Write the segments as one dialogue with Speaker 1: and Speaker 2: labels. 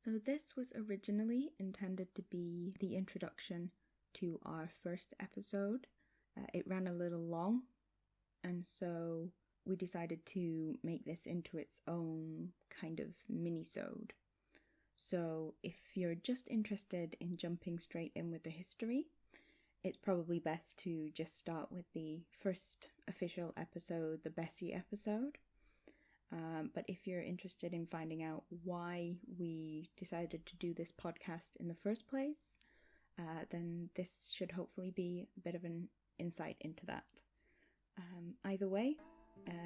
Speaker 1: So this was originally intended to be the introduction to our first episode. It ran a little long, and so we decided to make this into its own kind of minisode. So if you're just interested in jumping straight in with the history, it's probably best to just start with the first official episode, the Bessie episode. But if you're interested in finding out why we decided to do this podcast in the first place, then this should hopefully be a bit of an insight into that. Either way,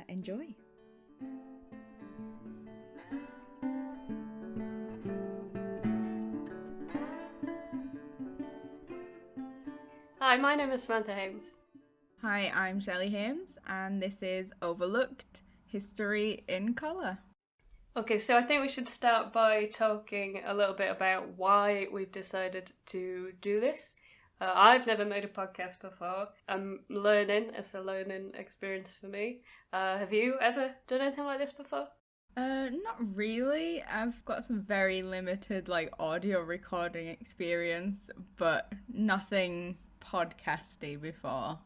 Speaker 1: enjoy.
Speaker 2: Hi, my name is Samantha Hames.
Speaker 1: Hi, I'm Shelley Hames, and this is Overlooked History in Colour.
Speaker 2: Okay, so I think we should start by talking a little bit about why we've decided to do this. I've never made a podcast before. I'm learning. It's a learning experience for me. Have you ever done anything like this before?
Speaker 1: Not really. I've got some very limited audio recording experience, but nothing podcasty before.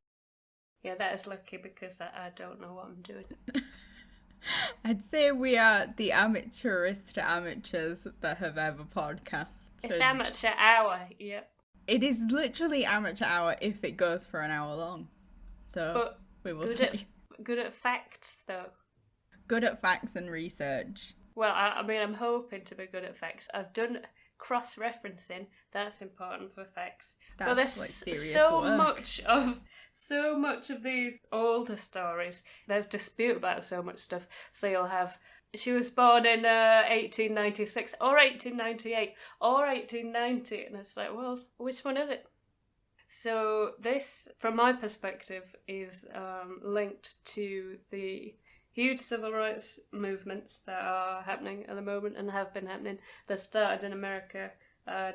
Speaker 2: Yeah, that is lucky because I don't know what I'm doing.
Speaker 1: I'd say we are the amateurist amateurs that have ever podcasted.
Speaker 2: It's amateur hour, yep.
Speaker 1: It is literally amateur hour if it goes for an hour long. So
Speaker 2: but
Speaker 1: we will see.
Speaker 2: Good at facts, though.
Speaker 1: Good at facts and research.
Speaker 2: Well, I mean, I'm hoping to be good at facts. I've done cross-referencing. That's important for facts.
Speaker 1: That's
Speaker 2: but there's
Speaker 1: serious
Speaker 2: so
Speaker 1: work.
Speaker 2: much of these older stories. There's dispute about so much stuff. So you'll have she was born in 1896 or 1898 or 1890, and it's like, well, which one is it? So this, from my perspective, is linked to the huge civil rights movements that are happening at the moment and have been happening, that started in America,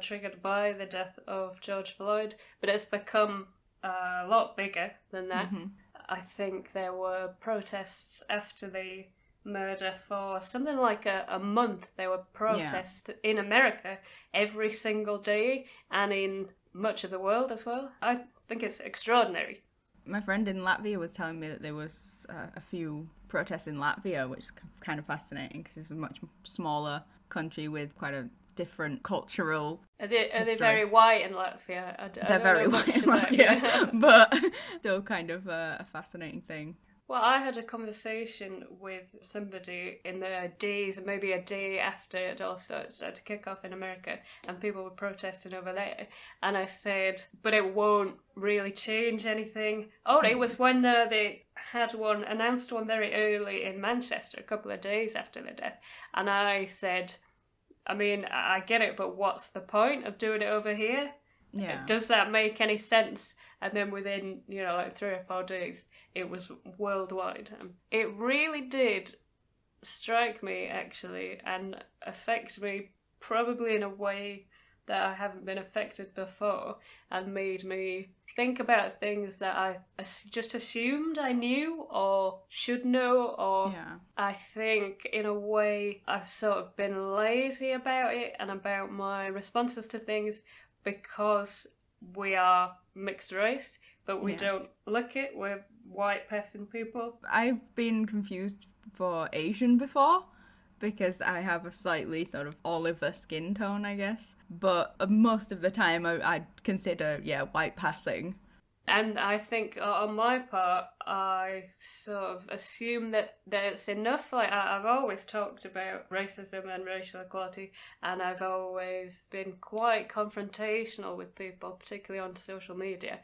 Speaker 2: triggered by the death of George Floyd, but it's become a lot bigger than that. Mm-hmm. I think there were protests after the murder for something like a month. There were protests in America every single day and in much of the world as well. I think it's extraordinary.
Speaker 1: My friend in Latvia was telling me that there was a few protests in Latvia, which is kind of fascinating because it's a much smaller country with quite a different cultural
Speaker 2: Are they
Speaker 1: history.
Speaker 2: Very white in Latvia?
Speaker 1: They're very white in Latvia, but still kind of a fascinating thing.
Speaker 2: Well, I had a conversation with somebody in the days, maybe a day after it all started to kick off in America, and people were protesting over there. And I said, but it won't really change anything. Oh, it was when they announced one very early in Manchester, a couple of days after the death. And I said, I mean, I get it, but what's the point of doing it over here?
Speaker 1: Yeah.
Speaker 2: Does that make any sense? And then within, 3 or 4 days, it was worldwide. It really did strike me, actually, and affect me probably in a way that I haven't been affected before, and made me think about things that I just assumed I knew or should know, or I think in a way I've sort of been lazy about it and about my responses to things because we are mixed race, but we don't look it. We're white passing people.
Speaker 1: I've been confused for Asian before because I have a slightly sort of oliver skin tone, I guess. But most of the time I'd consider, white passing.
Speaker 2: And I think on my part, I sort of assume that it's enough. I've always talked about racism and racial equality, and I've always been quite confrontational with people, particularly on social media,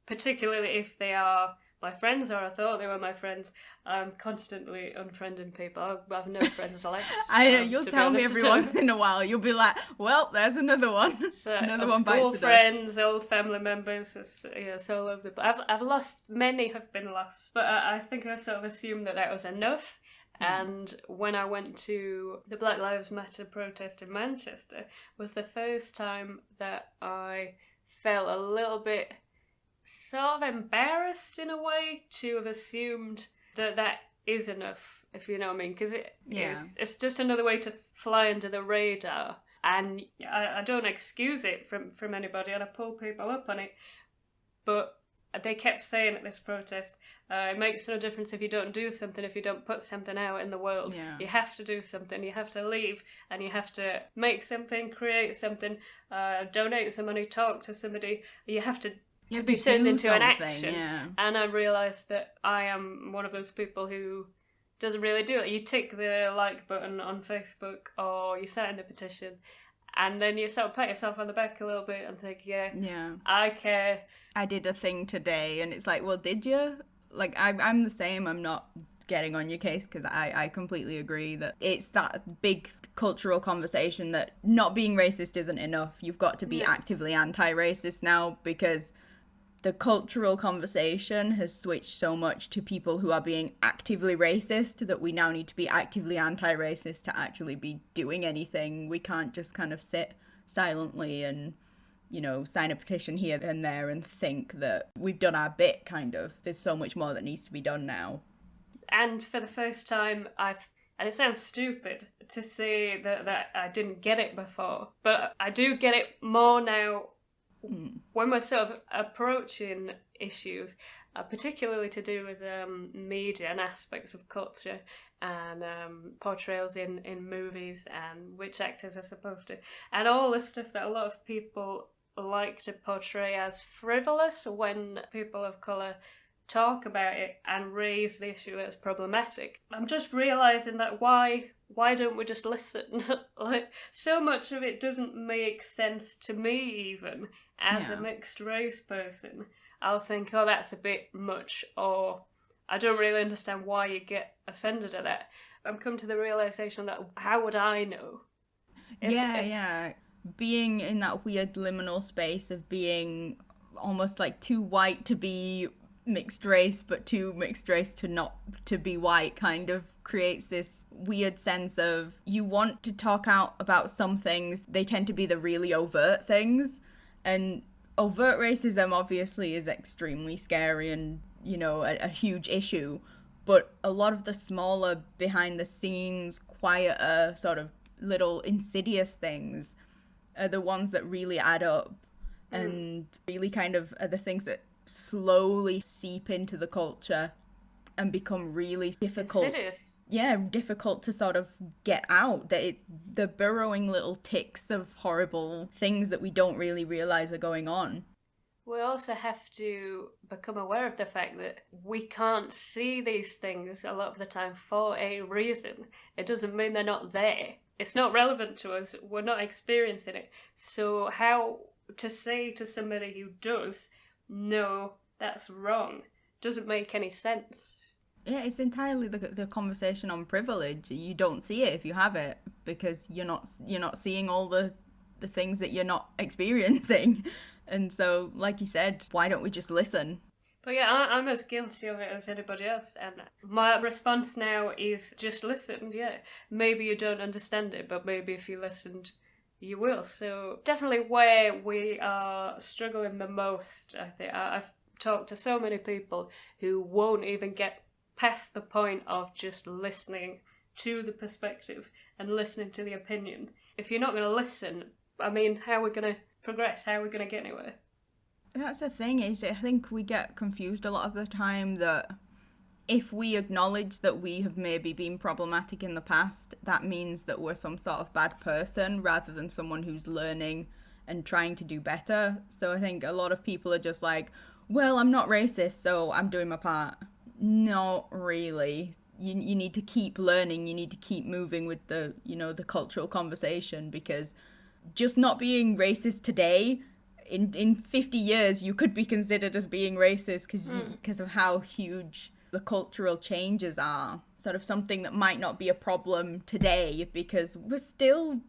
Speaker 2: particularly if they are my friends or I thought they were my friends. I'm constantly unfriending people. I have no friends left.
Speaker 1: I know, you'll tell me every once in a while. You'll be like, well, there's another one.
Speaker 2: So,
Speaker 1: another one bites the dust.
Speaker 2: School friends, old family members, it's all over the... I've lost, many have been lost. But I think I sort of assumed that was enough. And when I went to the Black Lives Matter protest in Manchester, was the first time that I felt a little bit sort of embarrassed in a way to have assumed that is enough. if you know what I mean, because
Speaker 1: Yeah.
Speaker 2: it's just another way to fly under the radar. And I don't excuse it from anybody, and I pull people up on it, but they kept saying at this protest, it makes no difference if you don't do something, if you don't put something out in the world.
Speaker 1: Yeah.
Speaker 2: You have to do something, you have to leave, and you have to make something, create something, donate some money, talk to somebody. You have to be turned into an action.
Speaker 1: Yeah.
Speaker 2: And I realised that I am one of those people who doesn't really do it. You tick the like button on Facebook, or you sign the petition, and then you sort of pat yourself on the back a little bit and think, yeah, I care.
Speaker 1: I did a thing today, and it's like, well, did you? Like, I'm the same. I'm not getting on your case, because I completely agree that it's that big cultural conversation that not being racist isn't enough. You've got to be actively anti-racist now, because the cultural conversation has switched so much to people who are being actively racist that we now need to be actively anti-racist to actually be doing anything. We can't just kind of sit silently and, you know, sign a petition here and there and think that we've done our bit, kind of. There's so much more that needs to be done now.
Speaker 2: And for the first time, and it sounds stupid to say that I didn't get it before, but I do get it more now when we're sort of approaching issues, particularly to do with media and aspects of culture and portrayals in movies and which actors are supposed to, and all the stuff that a lot of people like to portray as frivolous when people of colour talk about it and raise the issue as problematic. I'm just realising that why don't we just listen? Like, so much of it doesn't make sense to me, even as a mixed race person. I'll think, oh, that's a bit much, or I don't really understand why you get offended at that. I'm come to the realisation that how would I know?
Speaker 1: Being in that weird liminal space of being almost like too white to be mixed race, but too mixed race to not to be white, kind of creates this weird sense of, you want to talk out about some things, they tend to be the really overt things, and overt racism obviously is extremely scary and, you know, a huge issue, but a lot of the smaller, behind the scenes, quieter, sort of little insidious things are the ones that really add up and really kind of are the things that slowly seep into the culture and become really difficult.
Speaker 2: Insidious.
Speaker 1: Yeah, difficult to sort of get out. That it's the burrowing little ticks of horrible things that we don't really realise are going on.
Speaker 2: We also have to become aware of the fact that we can't see these things a lot of the time for a reason. It doesn't mean they're not there. It's not relevant to us. We're not experiencing it. So how to say to somebody who does, no, that's wrong, doesn't make any sense.
Speaker 1: Yeah, it's entirely the conversation on privilege. You don't see it if you have it, because you're not seeing all the things that you're not experiencing. And so, like you said, why don't we just listen?
Speaker 2: But yeah, I'm as guilty of it as anybody else, and my response now is just listen. Yeah, maybe you don't understand it, but maybe if you listened, you will. So definitely where we are struggling the most, I think. I've talked to so many people who won't even get past the point of just listening to the perspective and listening to the opinion. If you're not going to listen, I mean, how are we going to progress? How are we going to get anywhere?
Speaker 1: That's the thing, is I think we get confused a lot of the time that if we acknowledge that we have maybe been problematic in the past, that means that we're some sort of bad person rather than someone who's learning and trying to do better. So I think a lot of people are just like, well, I'm not racist, so I'm doing my part. Not really. You need to keep learning. You need to keep moving with the, you know, the cultural conversation, because just not being racist today, in 50 years, you could be considered as being racist because of how huge the cultural changes are. Sort of something that might not be a problem today because we're still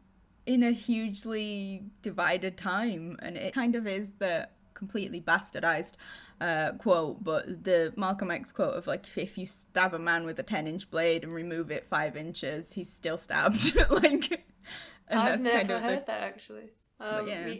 Speaker 1: in a hugely divided time, and it kind of is the completely bastardized quote, but the Malcolm X quote of, like, if you stab a man with a 10-inch blade and remove it 5 inches, he's still stabbed. Like, and
Speaker 2: I've
Speaker 1: that's
Speaker 2: never
Speaker 1: kind of
Speaker 2: heard that, actually.
Speaker 1: yeah.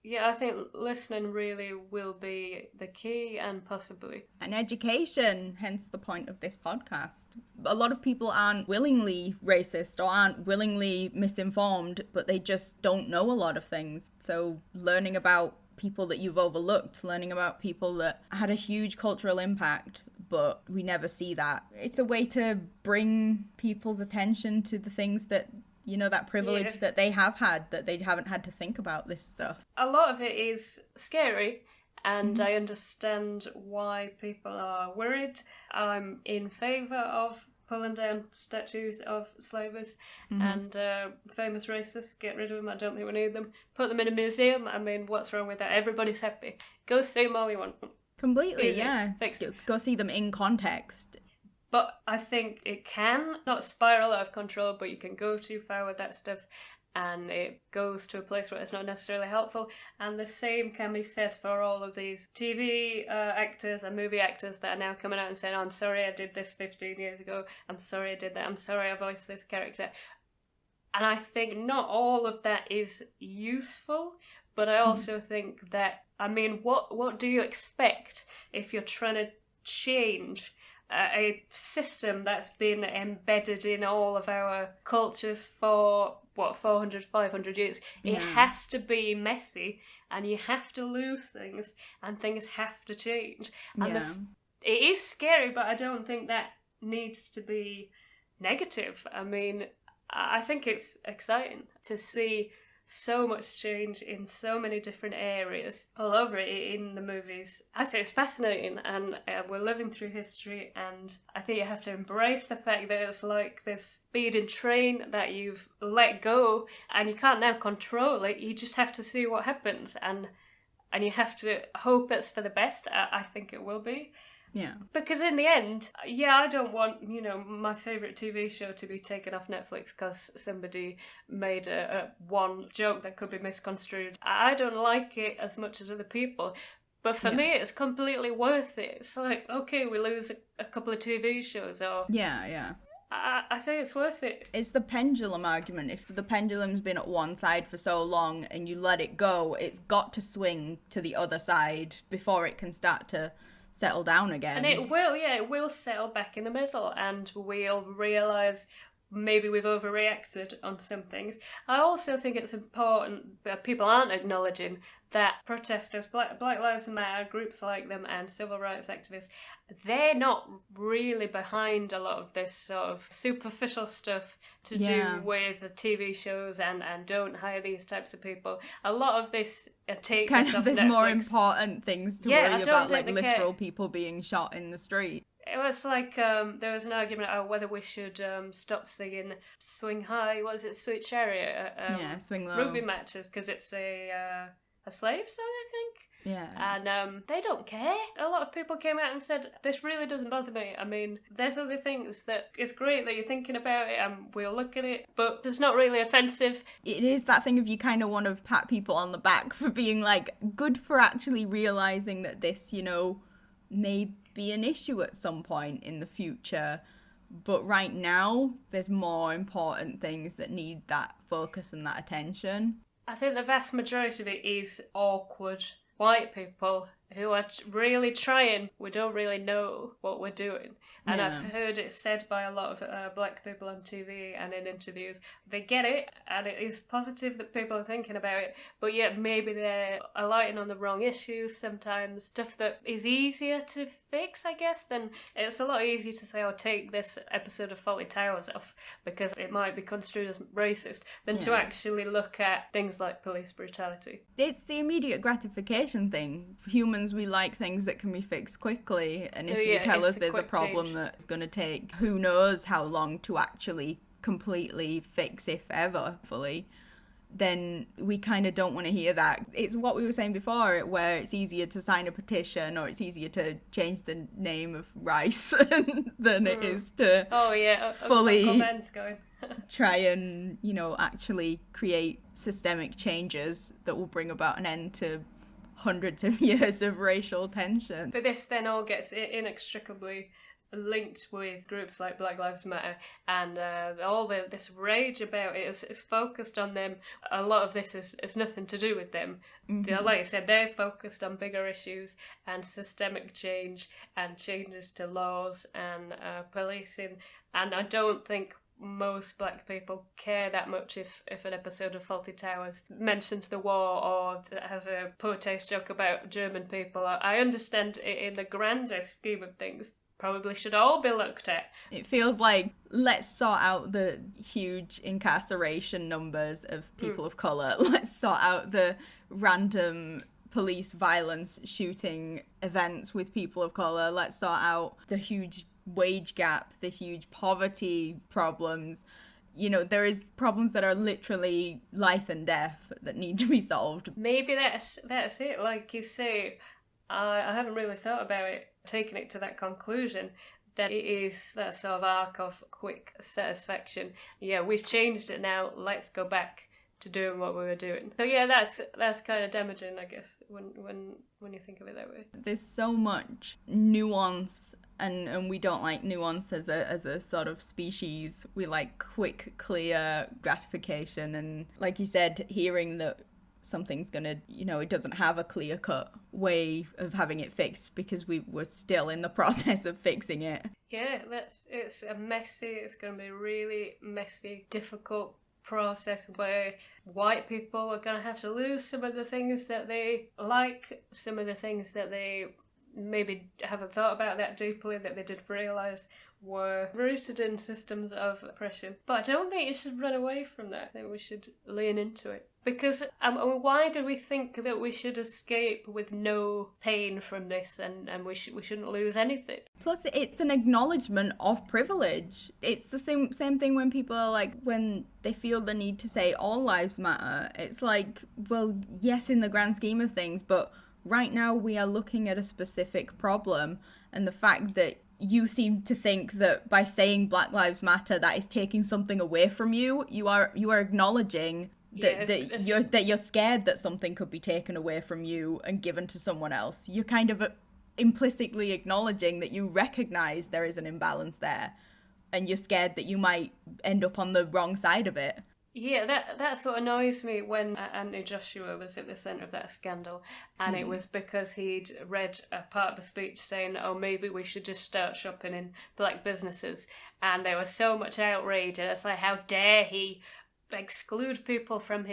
Speaker 2: Yeah, I think listening really will be the key, and possibly.
Speaker 1: And education, hence the point of this podcast. A lot of people aren't willingly racist or aren't willingly misinformed, but they just don't know a lot of things. So learning about people that you've overlooked, learning about people that had a huge cultural impact, but we never see that. It's a way to bring people's attention to the things that, you know, that privilege that they have had, that they haven't had to think about this stuff.
Speaker 2: A lot of it is scary, and I understand why people are worried. I'm in favour of pulling down statues of slavers and famous racists. Get rid of them. I don't think we need them. Put them in a museum. I mean, what's wrong with that? Everybody's happy. Go see them all you want.
Speaker 1: Completely,
Speaker 2: Easy.
Speaker 1: yeah. Go see them in context.
Speaker 2: But I think it can not spiral out of control, but you can go too far with that stuff, and it goes to a place where it's not necessarily helpful. And the same can be said for all of these TV actors and movie actors that are now coming out and saying, oh, I'm sorry I did this 15 years ago, I'm sorry I did that, I'm sorry I voiced this character. And I think not all of that is useful, but I also think that, I mean, what do you expect if you're trying to change a system that's been embedded in all of our cultures for, 400, 500 years? It has to be messy, and you have to lose things, and things have to change. And it is scary, but I don't think that needs to be negative. I mean, I think it's exciting to see so much change in so many different areas all over it in the movies. I think it's fascinating, and we're living through history, and I think you have to embrace the fact that it's like this speeding train that you've let go, and you can't now control it. You just have to see what happens, and you have to hope it's for the best. I think it will be.
Speaker 1: Yeah.
Speaker 2: Because in the end, I don't want, my favourite TV show to be taken off Netflix because somebody made a one joke that could be misconstrued. I don't like it as much as other people. But for me, it's completely worth it. It's like, okay, we lose a couple of TV shows, or...
Speaker 1: Yeah.
Speaker 2: I think it's worth it.
Speaker 1: It's the pendulum argument. If the pendulum's been at one side for so long and you let it go, it's got to swing to the other side before it can start to settle down again.
Speaker 2: And it will settle back in the middle, and we'll realise maybe we've overreacted on some things. I also think it's important that people aren't acknowledging that protesters, Black Lives Matter, groups like them, and civil rights activists, they're not really behind a lot of this sort of superficial stuff to do with the TV shows and don't hire these types of people. A lot of this takes
Speaker 1: kind of there's
Speaker 2: Netflix.
Speaker 1: More important things to worry about, like literal people being shot in the street.
Speaker 2: It was like there was an argument about whether we should stop singing "Swing High." What is it, "Sweet Chariot"?
Speaker 1: Swing low.
Speaker 2: Rugby matches, because it's a slave song, I think.
Speaker 1: Yeah.
Speaker 2: And they don't care. A lot of people came out and said, this really doesn't bother me. I mean, there's other things that it's great that you're thinking about it and we'll look at it, but it's not really offensive.
Speaker 1: It is that thing of you kind of want to pat people on the back for being like, good for actually realising that this, may be an issue at some point in the future. But right now, there's more important things that need that focus and that attention.
Speaker 2: I think the vast majority of it is awkward white people who are really trying. We don't really know what we're doing. And I've heard it said by a lot of black people on TV and in interviews. They get it, and it is positive that people are thinking about it, but yet maybe they're alighting on the wrong issues sometimes. Stuff that is easier to fix, I guess, then it's a lot easier to say, take this episode of Fawlty Towers off because it might be construed as racist, than to actually look at things like police brutality.
Speaker 1: It's the immediate gratification thing. Humans, we like things that can be fixed quickly, and if you tell us there's a problem that's going to take who knows how long to actually completely fix, if ever, fully, then we kind of don't want to hear that. It's what we were saying before, where it's easier to sign a petition or it's easier to change the name of rice than it is to fully try and, actually create systemic changes that will bring about an end to hundreds of years of racial tension.
Speaker 2: But this then all gets inextricably linked with groups like Black Lives Matter, and all this rage about it is focused on them. A lot of this is nothing to do with them. Like I said, they're focused on bigger issues and systemic change and changes to laws and policing, and I don't think most black people care that much if an episode of Fawlty Towers mentions the war or has a poor taste joke about German people. I understand it in the grander scheme of things. Probably should all be looked at.
Speaker 1: It feels like, let's sort out the huge incarceration numbers of people of colour. Let's sort out the random police violence shooting events with people of colour. Let's sort out the huge wage gap, the huge poverty problems. You know, there is problems that are literally life and death that need to be solved.
Speaker 2: Maybe that's it. Like you say, I haven't really thought about it, taking it to that conclusion, that it is that sort of arc of quick satisfaction. Yeah, we've changed it now, let's go back to doing what we were doing. So yeah, that's kind of damaging, I guess, when you think of it that way.
Speaker 1: There's so much nuance, and we don't like nuance as a sort of species. We like quick, clear gratification, and like you said, hearing that something's gonna, it doesn't have a clear-cut way of having it fixed because we're still in the process of fixing it.
Speaker 2: Yeah, it's gonna be a really messy, difficult process where white people are going to have to lose some of the things that they like, some of the things that they maybe haven't thought about that deeply, that they did realise were rooted in systems of oppression. But I don't think you should run away from that. I think we should lean into it. Because why do we think that we should escape with no pain from this, and we shouldn't lose anything?
Speaker 1: Plus, it's an acknowledgement of privilege. It's the same thing when people are like, when they feel the need to say all lives matter. It's like, well, yes, in the grand scheme of things, but right now we are looking at a specific problem, and the fact that you seem to think that by saying Black Lives Matter, that is taking something away from you. You are acknowledging that you're scared that something could be taken away from you and given to someone else. You're kind of implicitly acknowledging that you recognize there is an imbalance there, and you're scared that you might end up on the wrong side of it.
Speaker 2: Yeah, that's what annoys me when Anthony Joshua was at the centre of that scandal, and it was because he'd read a part of a speech saying, oh, maybe we should just start shopping in black businesses, and there was so much outrage, and it's like, how dare he exclude people from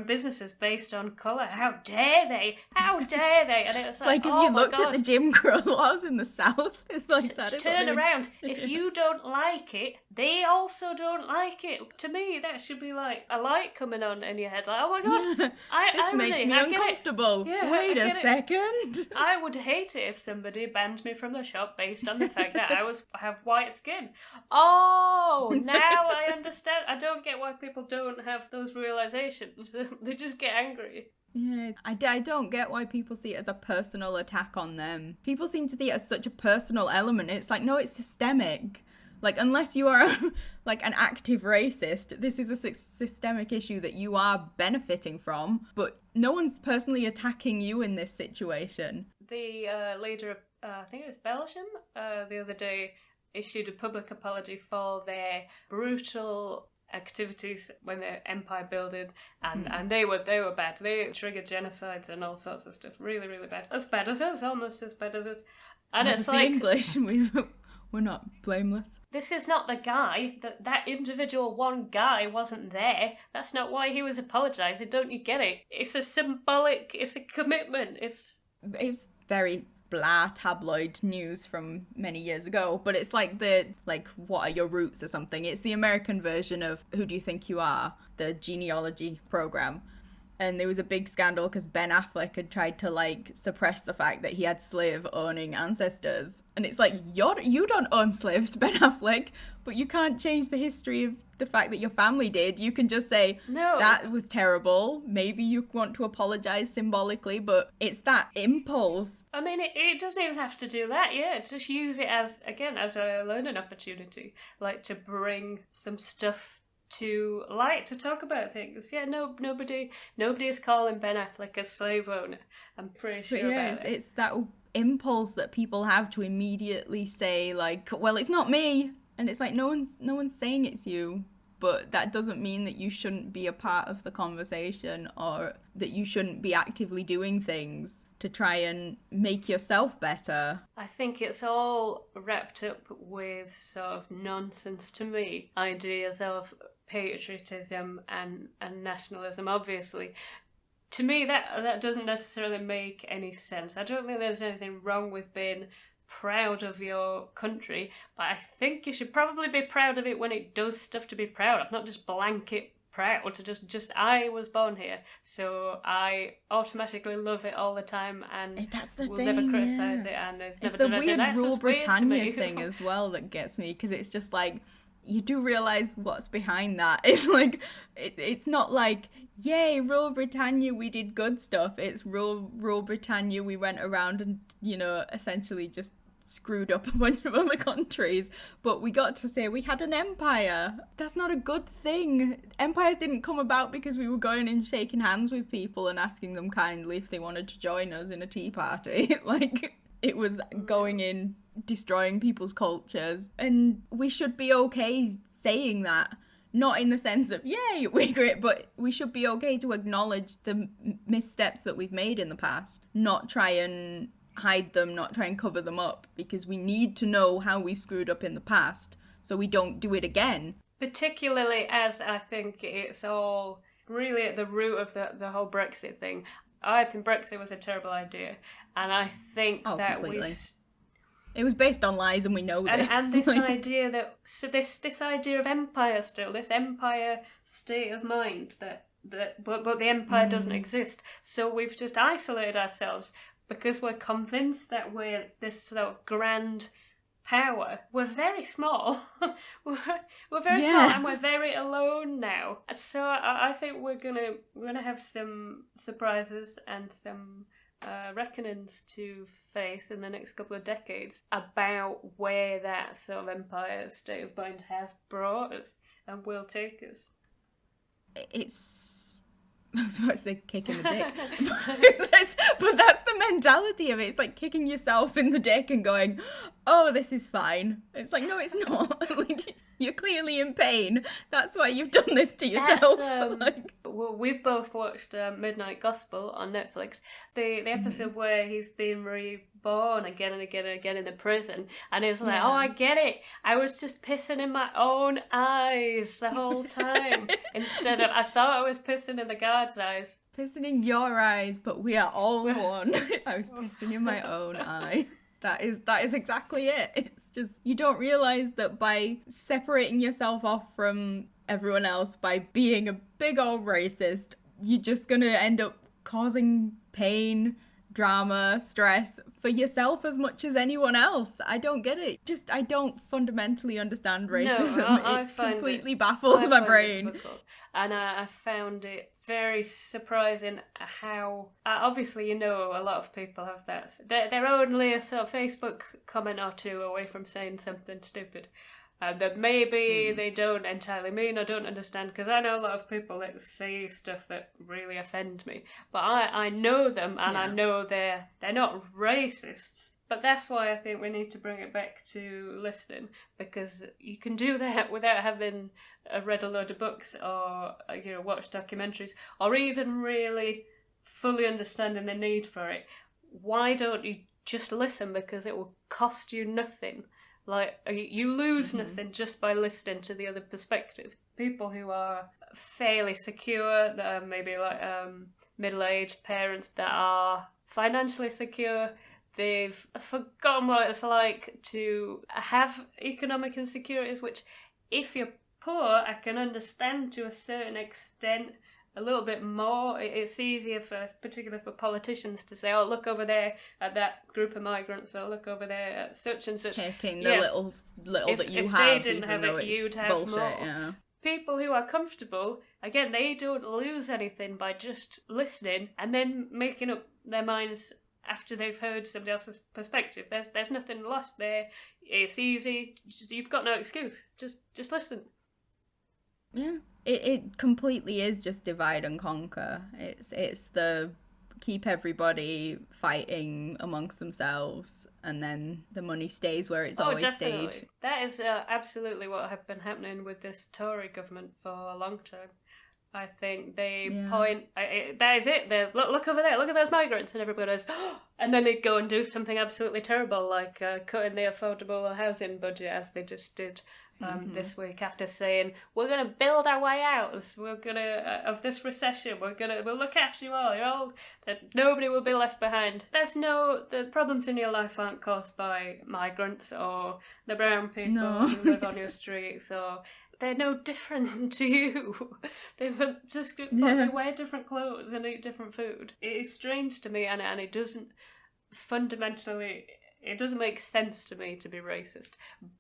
Speaker 2: businesses based on colour? How dare they? And it's
Speaker 1: like if you looked at the Jim Crow laws in the South, it's like that.
Speaker 2: Turn around. If you don't like it, they also don't like it. To me, that should be like a light coming on in your head, like, oh my god,
Speaker 1: this makes me uncomfortable.
Speaker 2: Yeah,
Speaker 1: wait a second.
Speaker 2: I would hate it if somebody banned me from the shop based on the fact that I have white skin. Oh, now I understand. I don't get why people don't have those realizations. They just get angry.
Speaker 1: Yeah, I don't get why people see it as a personal attack on them. People seem to see it as such a personal element. It's like, no, it's systemic. Like, unless you are like an active racist, this is a systemic issue that you are benefiting from, but no one's personally attacking you in this situation.
Speaker 2: The leader of, I think it was Belgium, the other day issued a public apology for their brutal activities when they're empire building, and they were bad. They triggered genocides and all sorts of stuff. Really, really bad. As bad as us, almost as bad as us. And it's like
Speaker 1: English. We're not blameless.
Speaker 2: This is not the guy. That individual one guy wasn't there. That's not why he was apologising. Don't you get it? It's a symbolic. It's a commitment. It's
Speaker 1: very blah tabloid news from many years ago, but it's like what are your roots or something. It's the American version of Who Do You Think You Are, the genealogy program. And there was a big scandal because Ben Affleck had tried to suppress the fact that he had slave owning ancestors. And it's like, you don't own slaves, Ben Affleck, but you can't change the history of the fact that your family did. You can just say, no, that was terrible. Maybe you want to apologize symbolically, but it's that impulse.
Speaker 2: I mean, it doesn't even have to do that, yeah. Just use it as a learning opportunity, to bring some stuff to light, to talk about things. Yeah, nobody is calling Ben Affleck a slave owner. I'm pretty sure about it.
Speaker 1: It's that impulse that people have to immediately say, like, well, it's not me. And it's like, no one's saying it's you. But that doesn't mean that you shouldn't be a part of the conversation, or that you shouldn't be actively doing things to try and make yourself better.
Speaker 2: I think it's all wrapped up with sort of nonsense to me. Ideas of patriotism and nationalism, obviously. To me, that doesn't necessarily make any sense. I don't think there's anything wrong with being proud of your country, but I think you should probably be proud of it when it does stuff to be proud of, not just blanket proud to just I was born here, so I automatically love it all the time and
Speaker 1: that's the
Speaker 2: will
Speaker 1: thing,
Speaker 2: never criticise it, and it's never
Speaker 1: the
Speaker 2: done anything.
Speaker 1: weird
Speaker 2: That's
Speaker 1: Rule
Speaker 2: just weird to
Speaker 1: Britannia
Speaker 2: me.
Speaker 1: thing as well that gets me, because it's just like, you do realise what's behind that. It's like, it's not like, yay, Rule Britannia, we did good stuff. It's Rule Britannia, we went around and, essentially just screwed up a bunch of other countries, but we got to say we had an empire. That's not a good thing. Empires didn't come about because we were going and shaking hands with people and asking them kindly if they wanted to join us in a tea party. Like, it was going in, destroying people's cultures, and we should be okay saying that. Not in the sense of, yay, we're great, but we should be okay to acknowledge the missteps that we've made in the past, not try and hide them, not try and cover them up, because we need to know how we screwed up in the past so we don't do it again.
Speaker 2: Particularly as I think it's all really at the root of the whole Brexit thing. I think Brexit was a terrible idea, and I think that
Speaker 1: completely. It was based on lies, and we know this.
Speaker 2: And this idea that this idea of empire still, this empire state of mind but the empire doesn't exist. So we've just isolated ourselves because we're convinced that we're this sort of grand power. We're very small. we're very small, and we're very alone now. So I think we're gonna have some surprises and some reckonings to face in the next couple of decades about where that sort of empire state of mind has brought us and will take us.
Speaker 1: I was about to say kick in the dick. But that's the mentality of it. It's like kicking yourself in the dick and going, oh, this is fine. It's like, no, it's not. Like, you're clearly in pain. That's why you've done this to yourself.
Speaker 2: Well, we've both watched Midnight Gospel on Netflix. The episode where he's been reborn again and again and again in the prison, and he was like, oh, I get it. I was just pissing in my own eyes the whole time. Instead of, I thought I was pissing in the guard's eyes.
Speaker 1: Pissing in your eyes, but we are all one. I was pissing in my own eye. That is exactly it. It's just, you don't realise that by separating yourself off from everyone else, by being a big old racist, you're just going to end up causing pain, drama, stress for yourself as much as anyone else. I don't get it. Just, I don't fundamentally understand racism.
Speaker 2: No,
Speaker 1: it completely baffles my brain.
Speaker 2: And I found it very surprising how, obviously, a lot of people have that. They're only a sort of Facebook comment or two away from saying something stupid. That maybe they don't entirely mean or don't understand, because I know a lot of people that say stuff that really offend me. But I know them, and I know they're not racists. But that's why I think we need to bring it back to listening, because you can do that without having read a load of books or watched documentaries, or even really fully understanding the need for it. Why don't you just listen? Because it will cost you nothing. Like, you lose nothing just by listening to the other perspective. People who are fairly secure, that are maybe like middle-aged parents that are financially secure, they've forgotten what it's like to have economic insecurities, which, if you're poor, I can understand to a certain extent a little bit more. It's easier, particularly for politicians, to say, oh, look over there at that group of migrants, or look over there at such and such.
Speaker 1: Taking the little that you
Speaker 2: if
Speaker 1: have,
Speaker 2: they didn't have it, you'd have
Speaker 1: bullshit,
Speaker 2: more.
Speaker 1: Yeah.
Speaker 2: People who are comfortable, again, they don't lose anything by just listening and then making up their minds after they've heard somebody else's perspective. There's nothing lost there. It's easy. You've got no excuse. Just listen.
Speaker 1: Yeah. It completely is just divide and conquer. It's the keep everybody fighting amongst themselves, and then the money stays where it's always
Speaker 2: definitely.
Speaker 1: stayed.
Speaker 2: That is absolutely what has been happening with this Tory government for a long time. I think they point. That is it. They look over there. Look at those migrants, and everybody goes, and then they go and do something absolutely terrible, like cutting the affordable housing budget, as they just did this week, after saying we're going to build our way out. We're gonna of this recession. We'll look after you all. You're all that nobody will be left behind. The problems in your life aren't caused by migrants or the brown people who live on your streets, or they're no different to you. They wear different clothes and eat different food. It is strange to me, and it doesn't fundamentally. It doesn't make sense to me to be racist.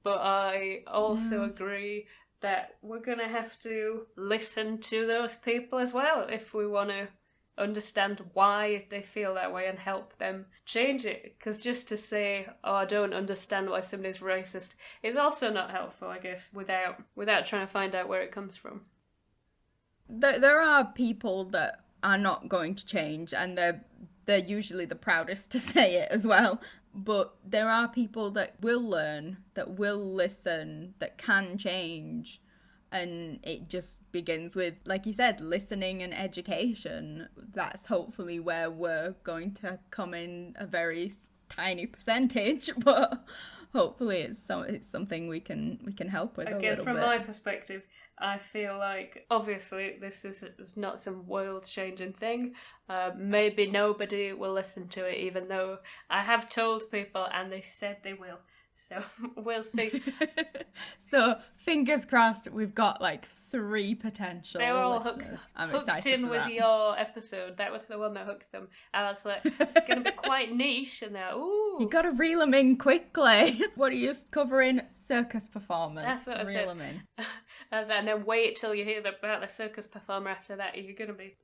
Speaker 2: But I also agree that we're going to have to listen to those people as well if we want to understand why they feel that way and help them change it. Because just to say, oh, I don't understand why somebody's racist, is also not helpful, I guess, without trying to find out where it comes from.
Speaker 1: There are people that are not going to change, and they're usually the proudest to say it as well. But there are people that will learn, that will listen, that can change. And it just begins with, like you said, listening and education. That's hopefully where we're going to come in a very tiny percentage, but hopefully it's something we can help with.
Speaker 2: Again,
Speaker 1: a little
Speaker 2: from
Speaker 1: bit.
Speaker 2: my perspective, I feel like obviously this is not some world-changing thing. Maybe nobody will listen to it, even though I have told people and they said they will. So we'll see.
Speaker 1: So fingers crossed, we've got like 3 potential
Speaker 2: they were all
Speaker 1: listeners. I'm
Speaker 2: hooked
Speaker 1: excited
Speaker 2: in
Speaker 1: for
Speaker 2: with
Speaker 1: that.
Speaker 2: your episode. That was the one that hooked them. I was like, it's going to be quite niche, and they're ooh.
Speaker 1: You got to reel them in quickly. What are you covering? Circus performers.
Speaker 2: That's what I said.
Speaker 1: Reel them in.
Speaker 2: And then wait till you hear about the circus performer after that. You're going to be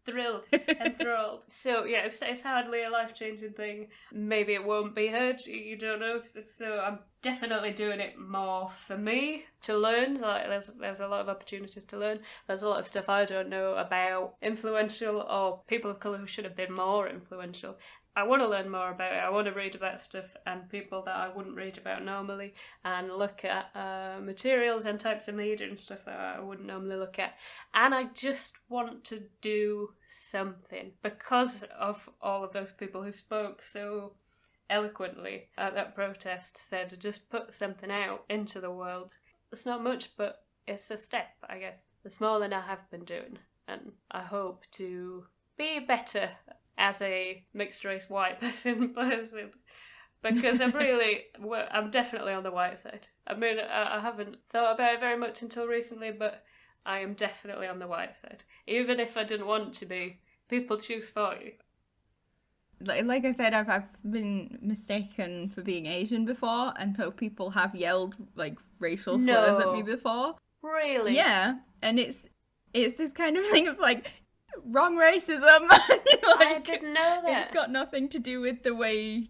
Speaker 2: thrilled, enthralled. So yeah, it's hardly a life-changing thing. Maybe it won't be heard, you don't know. So I'm definitely doing it more for me to learn. Like there's a lot of opportunities to learn. There's a lot of stuff I don't know about influential or people of colour who should have been more influential. I want to learn more about it. I want to read about stuff and people that I wouldn't read about normally, and look at materials and types of media and stuff that I wouldn't normally look at. And I just want to do something because of all of those people who spoke so eloquently at that protest, said to just put something out into the world. It's not much, but it's a step, I guess. It's more than I have been doing, and I hope to be better as a mixed race white person, because I'm definitely on the white side. I mean, I haven't thought about it very much until recently, but I am definitely on the white side. Even if I didn't want to be, people choose for you.
Speaker 1: Like I said, I've been mistaken for being Asian before, and people have yelled like racial slurs at me before.
Speaker 2: Really?
Speaker 1: Yeah, and it's this kind of thing of like, wrong racism.
Speaker 2: I didn't know that.
Speaker 1: It's got nothing to do with the way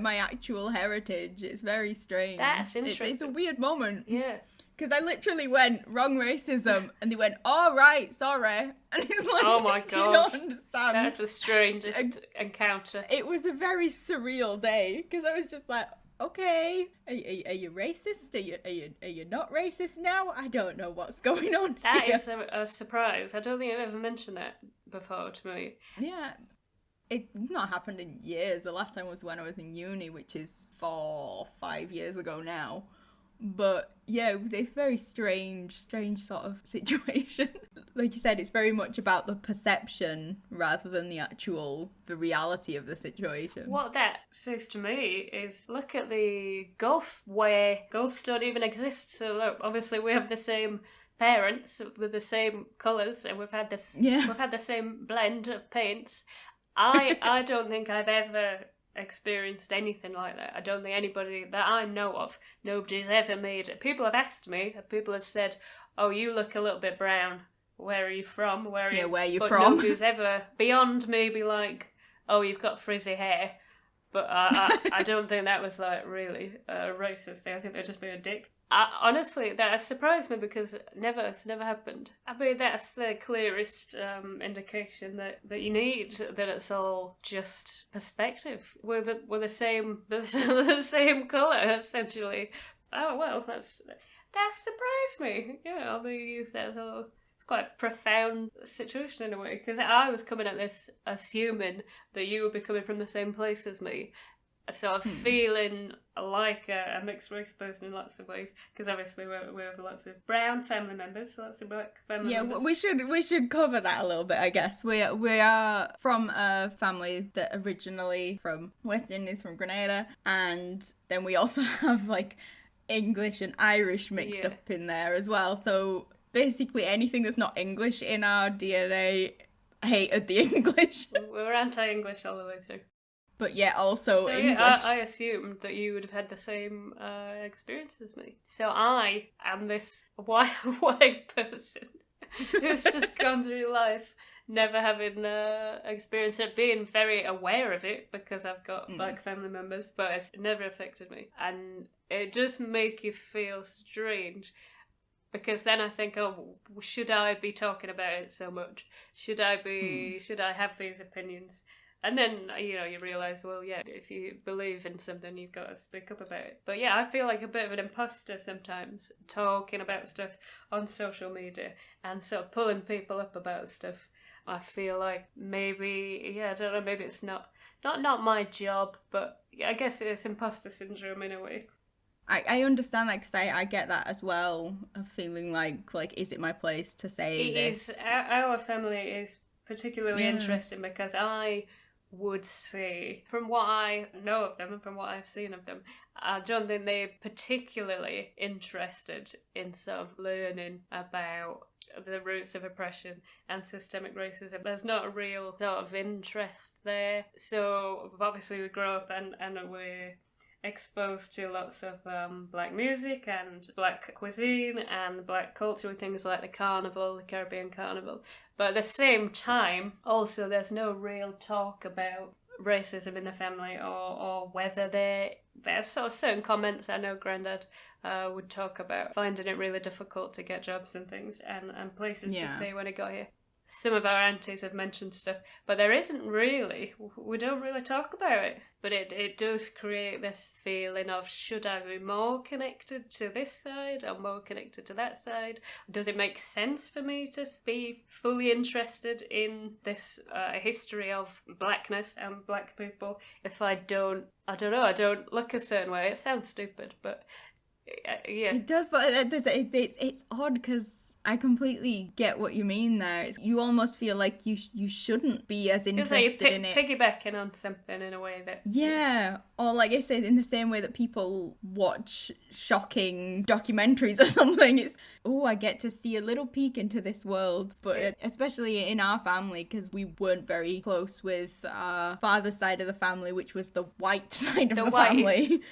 Speaker 1: my actual heritage. It's very strange.
Speaker 2: That's interesting.
Speaker 1: It's a weird moment.
Speaker 2: Yeah.
Speaker 1: Because I literally went, wrong racism, and they went, all right, sorry. And it's like,
Speaker 2: oh my
Speaker 1: do you not understand?
Speaker 2: That's the strangest encounter.
Speaker 1: It was a very surreal day, because I was just like, okay, are you racist? Are you not racist now? I don't know what's going on
Speaker 2: That
Speaker 1: here.
Speaker 2: is a surprise. I don't think I've ever mentioned that before to me.
Speaker 1: Yeah. It's not happened in years. The last time was when I was in uni, which is 4 or 5 years ago now. But yeah, it's a very strange sort of situation. Like you said, it's very much about the perception rather than the reality of the situation.
Speaker 2: What that says to me is, look at the Gulf, where Gulfs don't even exist. So look, obviously we have the same parents with the same colours, and we've had the same blend of paints. I don't think I've ever experienced anything like that. I don't think anybody that I know of, nobody's ever made it. People have asked me, people have said, oh, you look a little bit brown. Where are you from? Where are you
Speaker 1: from?
Speaker 2: Nobody's ever, beyond maybe like, oh, you've got frizzy hair. But I don't think that was like really racist. I think they're just being a dick. Honestly, that has surprised me because it's never happened. I mean, that's the clearest indication that you need, that it's all just perspective. We're the same the same colour essentially. Oh well, that surprised me. You know, they use that whole. It's quite a profound situation in a way, because I was coming at this assuming that you would be coming from the same place as me, sort of feeling like a mixed race person in lots of ways, because obviously we have lots of brown family members, lots of black family members.
Speaker 1: We should cover that a little bit, I guess. We are from a family that originally from West Indies, from Grenada, and then we also have like English and Irish mixed up in there as well. So basically anything that's not English in our DNA hated the English.
Speaker 2: We're anti-English all the way through.
Speaker 1: But yeah, also
Speaker 2: so,
Speaker 1: English.
Speaker 2: Yeah, I assumed that you would have had the same experience as me. So I am this white person who's just gone through life never having experienced it, being very aware of it because I've got black family members, but it's never affected me. And it does make you feel strange, because then I think, oh, should I be talking about it so much? Should I have these opinions? And then, you know, you realise, well, yeah, if you believe in something, you've got to speak up about it. But yeah, I feel like a bit of an imposter sometimes, talking about stuff on social media and sort of pulling people up about stuff. I feel like maybe, I don't know, maybe it's not my job, but I guess it's imposter syndrome in a way.
Speaker 1: I understand that, because I get that as well, of feeling like, is it my place to say this?
Speaker 2: Our family is particularly interesting because I would say, from what I know of them and from what I've seen of them, I don't think they're particularly interested in sort of learning about the roots of oppression and systemic racism. There's not a real sort of interest there. So obviously we grow up and we're exposed to lots of black music and black cuisine and black culture with things like the carnival, the Caribbean carnival. But at the same time, also there's no real talk about racism in the family, or whether there's sort of certain comments. I know Grandad would talk about finding it really difficult to get jobs and things and places to stay when he got here. Some of our aunties have mentioned stuff, but there isn't really. We don't really talk about it. But it does create this feeling of, should I be more connected to this side or more connected to that side? Does it make sense for me to be fully interested in this history of blackness and black people if I don't look a certain way? It sounds stupid, but yeah.
Speaker 1: It does, but it's odd, because I completely get what you mean there. You almost feel like you shouldn't be as interested in it.
Speaker 2: Piggybacking on something in a way that...
Speaker 1: Yeah, or like I said, in the same way that people watch shocking documentaries or something, it's, I get to see a little peek into this world. But especially in our family, because we weren't very close with our father's side of the family, which was the white side of the family.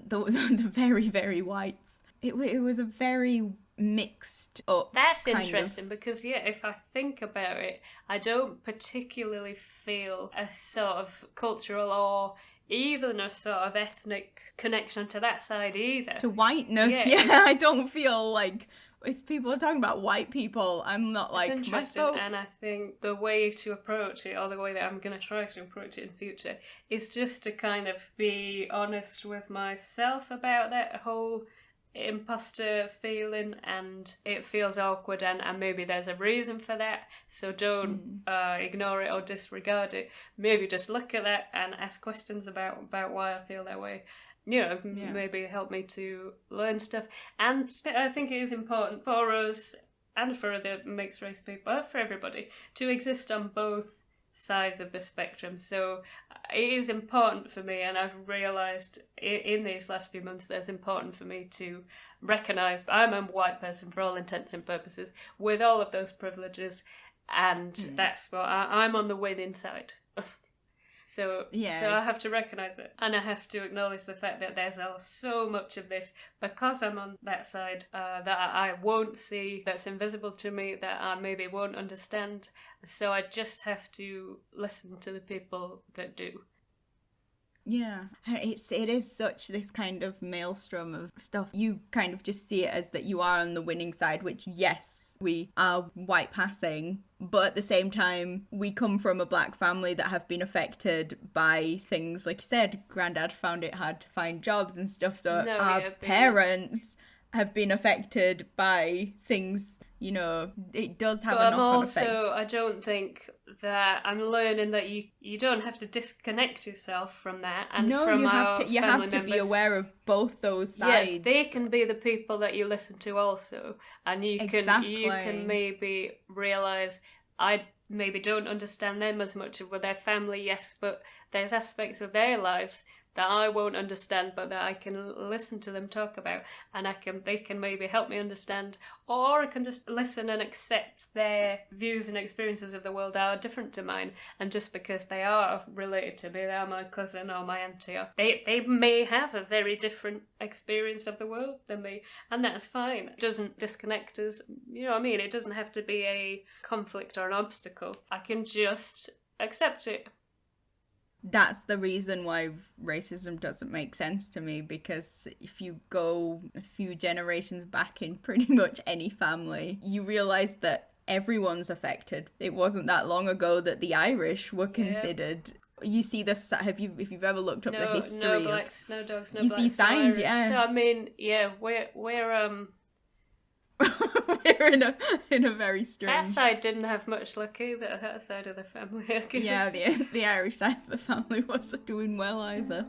Speaker 1: The very, very whites. It was a very mixed up.
Speaker 2: That's interesting because, if I think about it, I don't particularly feel a sort of cultural or even a sort of ethnic connection to that side either.
Speaker 1: To whiteness, I don't feel like, if people are talking about white people, I'm not like,
Speaker 2: it's interesting, and I think the way to approach it, or the way that I'm going to try to approach it in future, is just to kind of be honest with myself about that whole imposter feeling, and it feels awkward, and maybe there's a reason for that, so don't ignore it or disregard it. Maybe just look at that and ask questions about why I feel that way. Maybe help me to learn stuff. And I think it is important for us and for other mixed race people, for everybody, to exist on both sides of the spectrum. So it is important for me, and I've realised in these last few months that it's important for me to recognise I'm a white person for all intents and purposes, with all of those privileges, and that's what I'm on the winning side. So I have to recognise it, and I have to acknowledge the fact that there's so much of this, because I'm on that side, that I won't see, that's invisible to me, that I maybe won't understand. So I just have to listen to the people that do.
Speaker 1: Yeah, it is such this kind of maelstrom of stuff. You kind of just see it as that you are on the winning side, which, yes, we are white passing, but at the same time, we come from a black family that have been affected by things, like you said, Granddad found it hard to find jobs and stuff, so our parents have been affected by things, you know, it does have a knock-on effect.
Speaker 2: But I'm also, I don't think that I'm learning that you don't have to disconnect yourself from that and from our family members.
Speaker 1: You have to be aware of both those sides.
Speaker 2: Yeah, they can be the people that you listen to also, and you can maybe realise I maybe don't understand them as much with their family, yes, but there's aspects of their lives that I won't understand, but that I can listen to them talk about, and they can maybe help me understand, or I can just listen and accept their views and experiences of the world are different to mine, and just because they are related to me, they are my cousin or my auntie, or they may have a very different experience of the world than me, and that's fine. It doesn't disconnect us, you know what I mean? It doesn't have to be a conflict or an obstacle. I can just accept it.
Speaker 1: That's the reason why racism doesn't make sense to me, because if you go a few generations back in pretty much any family, you realise that everyone's affected. It wasn't that long ago that the Irish were considered... Yeah. You see this, if you've ever looked up the history
Speaker 2: no blacks, no dogs, no
Speaker 1: you
Speaker 2: blacks,
Speaker 1: see signs,
Speaker 2: no
Speaker 1: yeah.
Speaker 2: No, I mean, yeah, we're
Speaker 1: we're in a very strange...
Speaker 2: That side didn't have much luck either, that side of the family.
Speaker 1: Yeah, the Irish side of the family wasn't doing well either.